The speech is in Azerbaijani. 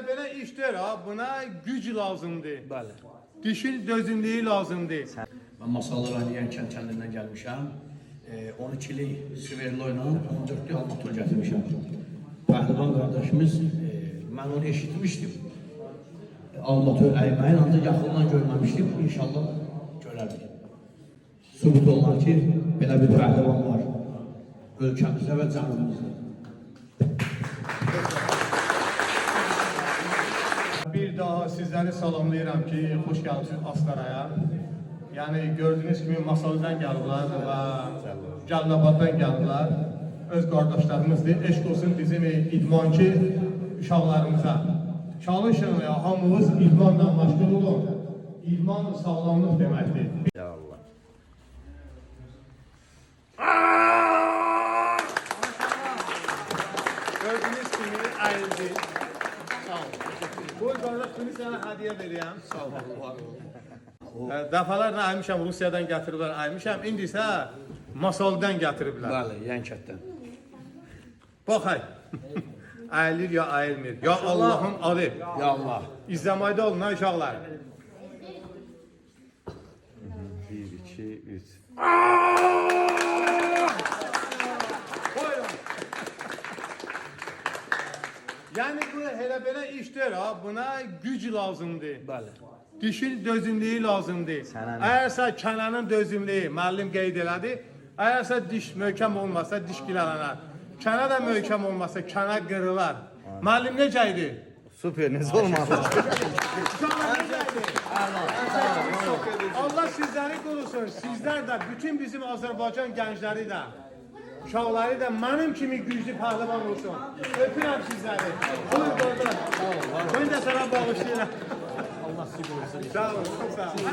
belə işdir ha, buna güc lazımdır. Bəli. Dişin dözümlüyü lazımdır. Ben Masallı Radiyan kendinden gelmişim. 12'li Siverlo ile 14'lü Almatır getirmişim. Pəhlivan kardeşimiz, ben onu eşitmiştim. Almatır əyməyin ancaq yaxından görməmişdim. İnşallah görərdik. Sübut olan ki, belə bir pəhlivan var. Ölkəmizdə və cənubumuzda. Bir daha sizleri salamlayıram ki, hoş gəlmişsiniz Astaraya. Yani gördüğünüz gibi Masallı'dan geldiler ve Cəllabaddan geldiler. Öz kardeşlerimizdir. Eşq olsun bizim idmancı uşaqlarımıza. Çalışın ya, hamımız idmanla məşğul olun. İdman sağlamlıq deməkdir. Ya Allah. Gördüğünüz gibi əyildi. Sağ olun. Bu qardaş bunu sənə hədiyyə verirəm. Sağ ol. Dəfələrlə aymışam, Rusiyadan gətiriblər, aymışam. İndi isə Masallı'dan gətiriblər. Bəli, Yankətdən. Baxay. Əyilir ya əyilmir. Ya Allah'ın adı. Ya Allah. İzləməkdə olun ha uşaqlar. 1, 2, 3. Buyurun. Yani bu elə belə işdir ha, buna güc lazımdır. Bəli. Dişin dözümlüyü lazımdır. Sənə nə? Əgərsə kənanın dözümlüyü, müəllim qeyd elədi. Əgərsə diş möhkəm olmasa diş qilanar. Kəna da möhkəm olmasa kəna qırılar. Müəllim necə idi? Süper, necə olmadı? Uşaqlar necə idi? Allah sizləri qorusun. Sizlər də, bütün bizim Azərbaycan gəncləri də, uşaqları da mənim kimi güclü pəhlivan olsun. Öpürəm sizləri. Buyur qardaş. Bunu da sənə bağışlayıram. Allah sizi qorusun. Sağ olun, çox sağ olun.